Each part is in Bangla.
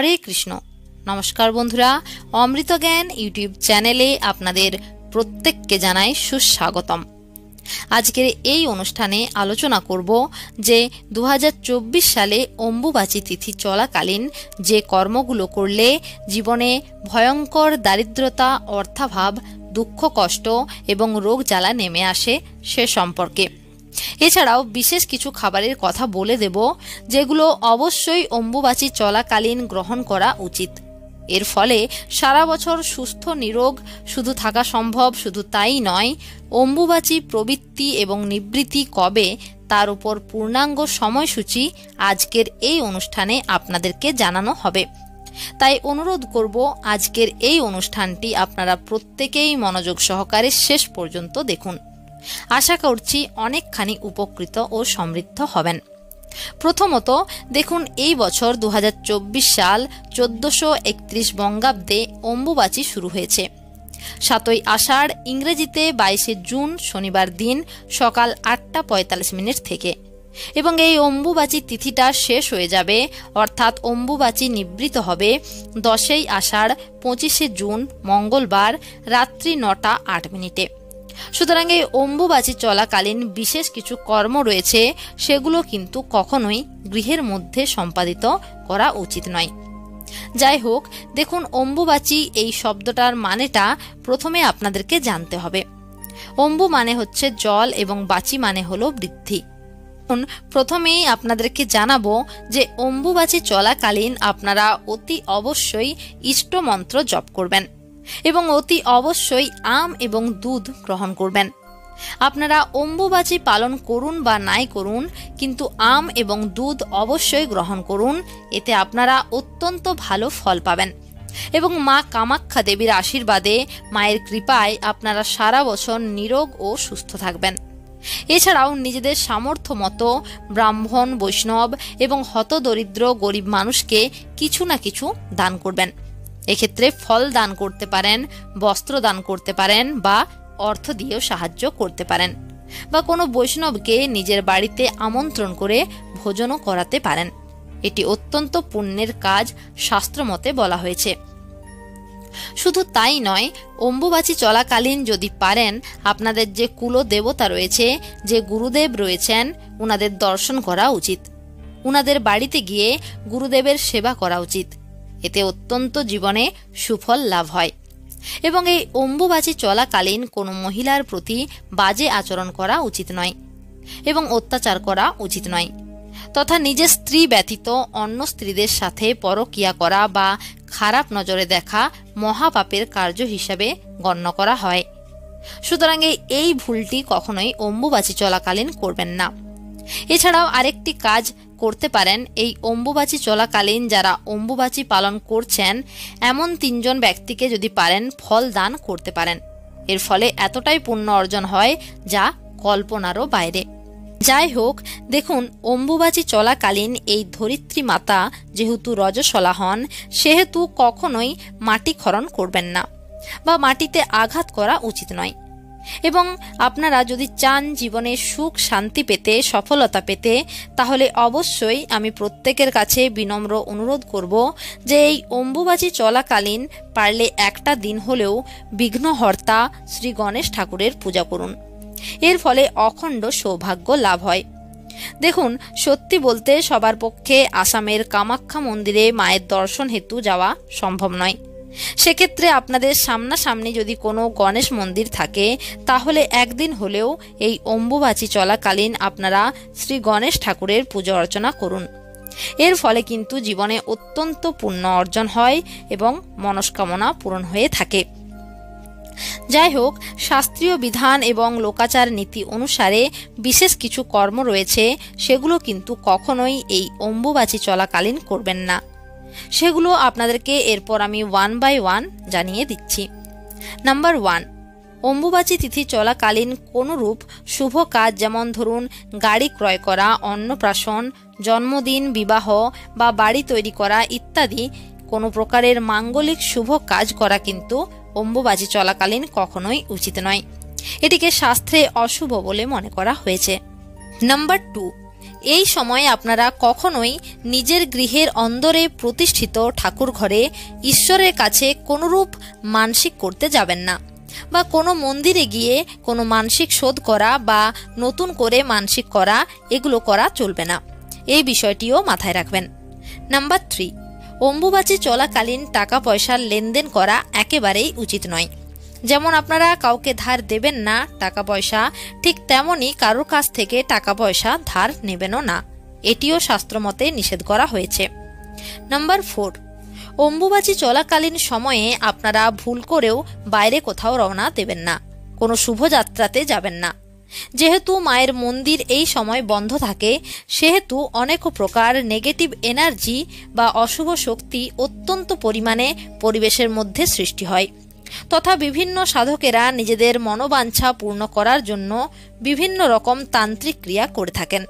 হরে কৃষ্ণ। নমস্কার বন্ধুরা, অমৃত জ্ঞান ইউটিউব চ্যানেলে আপনাদের প্রত্যেককে জানাই সুস্বাগতম। আজকের এই অনুষ্ঠানে আলোচনা করব যে 2024 সালে অম্বুবাচী তিথি চলাকালীন যে কর্মগুলো করলে জীবনে ভয়ঙ্কর দারিদ্রতা, অর্থাভাব, দুঃখ, কষ্ট এবং রোগ জ্বালা নেমে আসে সে সম্পর্কে। এছাড়াও বিশেষ কিছু খাবারের কথা বলে দেব যেগুলো অবশ্যই অম্বুবাচী চলাকালীন গ্রহণ করা উচিত। এর ফলে সারা বছর সুস্থ নিরোগ শুধু থাকা সম্ভব, শুধু তাই নয়, অম্বুবাচী প্রবৃত্তি এবং নিবৃত্তি কবে তার উপর পূর্ণাঙ্গ সময়সূচি আজকের এই অনুষ্ঠানে আপনাদেরকে জানানো হবে। তাই অনুরোধ করব আজকের এই অনুষ্ঠানটি আপনারা প্রত্যেকেই মনোযোগ সহকারে শেষ পর্যন্ত দেখুন। আশা করছি অনেকখানি উপকৃত ও সমৃদ্ধ হবেন। প্রথমত দেখুন, এই বছর 2024 সাল 1431 বঙ্গাব্দে অম্বুবাচী শুরু হয়েছে 7ই আষাঢ়, ইংরেজিতে 22শে জুন শনিবার দিন সকাল 8:45 থেকে, এবং এই অম্বুবাচী তিথিটা শেষ হয়ে যাবে, অর্থাৎ অম্বুবাচী নিবৃত্ত হবে 10ই আষাঢ় 25শে জুন মঙ্গলবার রাত্রি 9:08। সুতরাং এই অম্বুবাচী চলাকালীন বিশেষ কিছু কর্ম রয়েছে, সেগুলো কিন্তু কখনোই গৃহের মধ্যে সম্পাদিত করা উচিত নয়। যাই হোক, দেখুন, অম্বুবাচী এই শব্দটার মানেটা প্রথমে আপনাদেরকে জানতে হবে। অম্বু মানে হচ্ছে জল এবং বাচী মানে হলো বৃদ্ধি। প্রথমেই আপনাদেরকে জানাবো যে অম্বুবাচী চলাকালীন আপনারা অতি অবশ্যই ইষ্ট মন্ত্র জপ করবেন এবং অতি অবশ্যই আম এবং দুধ গ্রহণ করবেন। আপনারা অম্বুবাচী পালন করুন বা নাই করুন, কিন্তু আম এবং দুধ অবশ্যই গ্রহণ করুন। এতে আপনারা অত্যন্ত ভালো ফল পাবেন এবং মা কামাখ্যা দেবীর আশীর্বাদে, মায়ের কৃপায় আপনারা সারা বছর নিরোগ ও সুস্থ থাকবেন। এছাড়াও নিজেদের সামর্থ্য মতো ব্রাহ্মণ, বৈষ্ণব এবং হতদরিদ্র গরিব মানুষকে কিছু না কিছু দান করবেন। এক্ষেত্রে ফল দান করতে পারেন, বস্ত্র দান করতে পারেন, বা অর্থ দিয়েও সাহায্য করতে পারেন, বা কোনো বৈষ্ণবকে নিজের বাড়িতে আমন্ত্রণ করে ভোজনও করাতে পারেন। এটি অত্যন্ত পুণ্যের কাজ শাস্ত্রমতে বলা হয়েছে। শুধু তাই নয়, অম্বুবাচী চলাকালীন যদি পারেন আপনাদের যে কুলদেবতা রয়েছে, যে গুরুদেব রয়েছেন, উনাদের দর্শন করা উচিত। উনাদের বাড়িতে গিয়ে গুরুদেবের সেবা করা উচিত। এতে অত্যন্ত জীবনে সুফল লাভ হয়। এবং এই অম্বুবাচী চলাকালীন কোনো মহিলার প্রতি বাজে আচরণ করা উচিত নয় এবং অত্যাচার করা উচিত নয়, তথা নিজের স্ত্রী ব্যতীত অন্য স্ত্রীদের সাথে পরকীয়া করা বা খারাপ নজরে দেখা মহাপাপের কার্য হিসাবে গণ্য করা হয়। সুতরাং এই ভুলটি কখনোই অম্বুবাচী চলাকালীন করবেন না। এছাড়াও আরেকটি কাজ করতে পারেন, এই অম্বুবাচী চলাকালীন যারা অম্বুবাচী পালন করছেন এমন 3 জন ব্যক্তিকে যদি পারেন ফল দান করতে পারেন। এর ফলে এতটাই পুণ্য অর্জন হয় যা কল্পনারও বাইরে। যাই হোক, দেখুন, অম্বুবাচী চলাকালীন এই ধরিত্রী মাতা যেহেতু রজস্বলা হন, সেহেতু কখনোই মাটি খনন করবেন না বা মাটিতে আঘাত করা উচিত নয়। এবং আপনারা যদি চান জীবনে সুখ শান্তি পেতে, সফলতা পেতে, তাহলে অবশ্যই আমি প্রত্যেকের কাছে বিনম্র অনুরোধ করব যে এই অম্বুবাচী চলাকালীন পারলে একটা দিন হলেও বিঘ্নহর্তা শ্রী গণেশ ঠাকুরের পূজা করুন। এর ফলে অখণ্ড সৌভাগ্য লাভ হয়। দেখুন, সত্যি বলতে সবার পক্ষে আসামের কামাখ্যা মন্দিরে মায়ের দর্শন হেতু যাওয়া সম্ভব নয়। সেক্ষেত্রে আপনাদের সামনাসামনি যদি কোনো গণেশ মন্দির থাকে, তাহলে একদিন হলেও এই অম্বুবাচী চলাকালীন আপনারা শ্রী গণেশ ঠাকুরের পূজা অর্চনা করুন। এর ফলে কিন্তু জীবনে অত্যন্ত পুণ্য অর্জন হয় এবং মনস্কামনা পূরণ হয়ে থাকে। যাই হোক, শাস্ত্রীয় বিধান এবং লোকাচার নীতি অনুসারে বিশেষ কিছু কর্ম রয়েছে, সেগুলো কিন্তু কখনোই এই অম্বুবাচী চলাকালীন করবেন না। সেগুলো আপনাদেরকে এরপর আমি 1 by 1 জানিয়ে দিচ্ছি। নাম্বার 1, অম্বুবাচী তিথি চলাকালীন কোনরূপ শুভ কাজ, যেমন ধরুন গাড়ি ক্রয় করা, অন্নপ্রাশন, জন্মদিন, বিবাহ বা বাড়ি তৈরি করা ইত্যাদি কোনো প্রকারের মাঙ্গলিক শুভ কাজ করা কিন্তু অম্বুবাচী চলাকালীন কখনোই উচিত নয়। এটিকে শাস্ত্রে অশুভ বলে মনে করা হয়েছে। নাম্বার 2, এই সময় আপনারা কখনোই নিজের গৃহের অন্দরে প্রতিষ্ঠিত ঠাকুর ঘরে ঈশ্বরের কাছে কোনরূপ মানসিক করতে যাবেন না, বা কোনো মন্দিরে গিয়ে কোনো মানসিক শোধ করা বা নতুন করে মানসিক করা এগুলো করা চলবে না। এই বিষয়টিও মাথায় রাখবেন। নাম্বার 3, অম্বুবাচী চলাকালীন টাকা পয়সার লেনদেন করা একেবারেই উচিত নয়। যেমন আপনারা কাউকে ধার দেবেন না টাকা পয়সা, ঠিক তেমনই কারোর কাছ থেকে টাকা পয়সা ধার নেবেনও না। এটিও শাস্ত্রমতে নিষেধ করা হয়েছে। নাম্বার 4, অম্বুবাচী চলাকালীন সময়ে আপনারা ভুল করেও বাইরে কোথাও রওনা দেবেন না, কোনো শুভযাত্রাতে যাবেন না। যেহেতু মায়ের মন্দির এই সময় বন্ধ থাকে, সেহেতু অনেক প্রকার নেগেটিভ এনার্জি বা অশুভ শক্তি অত্যন্ত পরিমাণে পরিবেশের মধ্যে সৃষ্টি হয়, তথা বিভিন্ন সাধকেরা নিজেদের মনোবাঞ্ছা পূর্ণ করার জন্য বিভিন্ন রকম তান্ত্রিক ক্রিয়া করে থাকেন।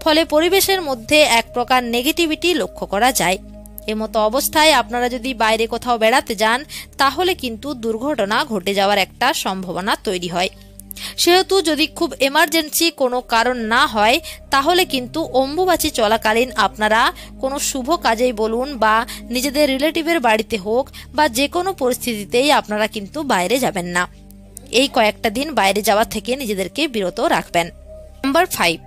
ফলে পরিবেশের মধ্যে এক প্রকার নেগেটিভিটি লক্ষ্য করা যায়। এমতো অবস্থায় আপনারা যদি বাইরে কোথাও বেড়াতে যান, তাহলে কিন্তু দুর্ঘটনা ঘটে যাওয়ার একটা সম্ভাবনা তৈরি হয়। সেহেতু যদি খুব এমার্জেন্সি কোনো কারণ না হয়, তাহলে কিন্তু অম্বুবাচী চলাকালীন আপনারা কোনো শুভ কাজেই বলুন বা নিজেদের রিলেটিভের বাড়িতে হোক বা যে কোনো পরিস্থিতিতেই আপনারা কিন্তু বাইরে যাবেন না। এই কয়েকটা দিন বাইরে যাওয়া থেকে নিজেদেরকে বিরত রাখবেন। নাম্বার 5,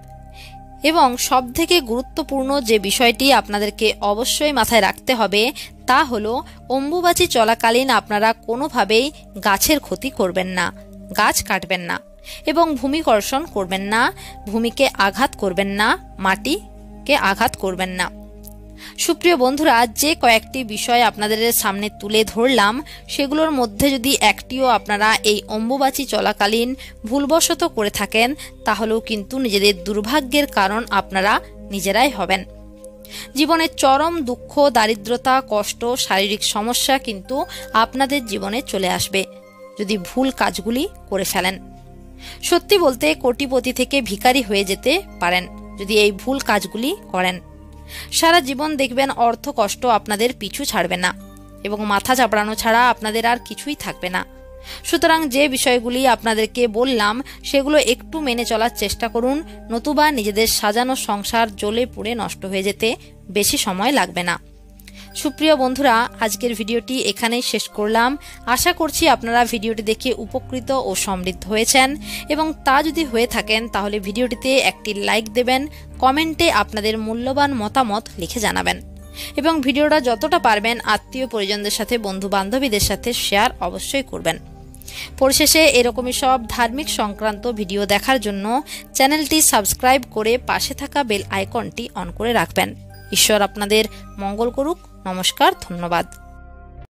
এবং সবথেকে গুরুত্বপূর্ণ যে বিষয়টি আপনাদেরকে অবশ্যই মাথায় রাখতে হবে, তা হলো অম্বুবাচী চলাকালীন আপনারা কোনোভাবেই গাছের ক্ষতি করবেন না, গাছ কাটবেন না এবং ভূমিকর্ষণ করবেন না, ভূমিকে আঘাত করবেন না, মাটিকে আঘাত করবেন না। সুপ্রিয় বন্ধুরা, যে কয়েকটি বিষয় আপনাদের সামনে তুলে ধরলাম, সেগুলোর মধ্যে যদি একটিও আপনারা এই অম্বুবাচী চলাকালীন ভুলবশত করে থাকেন, তাহলেও কিন্তু নিজেদের দুর্ভাগ্যের কারণ আপনারা নিজেরাই হবেন। জীবনের চরম দুঃখ, দারিদ্রতা, কষ্ট, শারীরিক সমস্যা কিন্তু আপনাদের জীবনে চলে আসবে যদি ভুল কাজগুলি করে ফেলেন। সত্যি বলতে কোটিপতি থেকে ভিখারি হয়ে যেতে পারেন যদি এই ভুল কাজগুলি করেন। সারা জীবন দেখবেন অর্থ কষ্ট আপনাদের পিছু ছাড়বে না এবং মাথা চাপড়ানো ছাড়া আপনাদের আর কিছুই থাকবে না। সুতরাং যে বিষয়গুলি আপনাদেরকে বললাম, সেগুলো একটু মেনে চলার চেষ্টা করুন, নতুবা নিজেদের সাজানো সংসার জ্বলে পুড়ে নষ্ট হয়ে যেতে বেশি সময় লাগবে না। সুপ্রিয় বন্ধুরা, আজকের ভিডিওটি এখানেই শেষ করলাম। আশা করছি আপনারা ভিডিওটি দেখে উপকৃত ও সমৃদ্ধ হয়েছেন, এবং তা যদি হয়ে থাকেন তাহলে ভিডিওটিতে একটি লাইক দেবেন, কমেন্টে আপনাদের মূল্যবান মতামত লিখে জানাবেন, এবং ভিডিওটা যতটা পারবেন আত্মীয় পরিজনদের সাথে, বন্ধু বান্ধবীদের সাথে শেয়ার অবশ্যই করবেন। পরিশেষে এরকমই সব ধার্মিক সংক্রান্ত ভিডিও দেখার জন্য চ্যানেলটি সাবস্ক্রাইব করে পাশে থাকা বেল আইকনটি অন করে রাখবেন। ঈশ্বর আপনাদের মঙ্গল করুক। নমস্কার, ধন্যবাদ।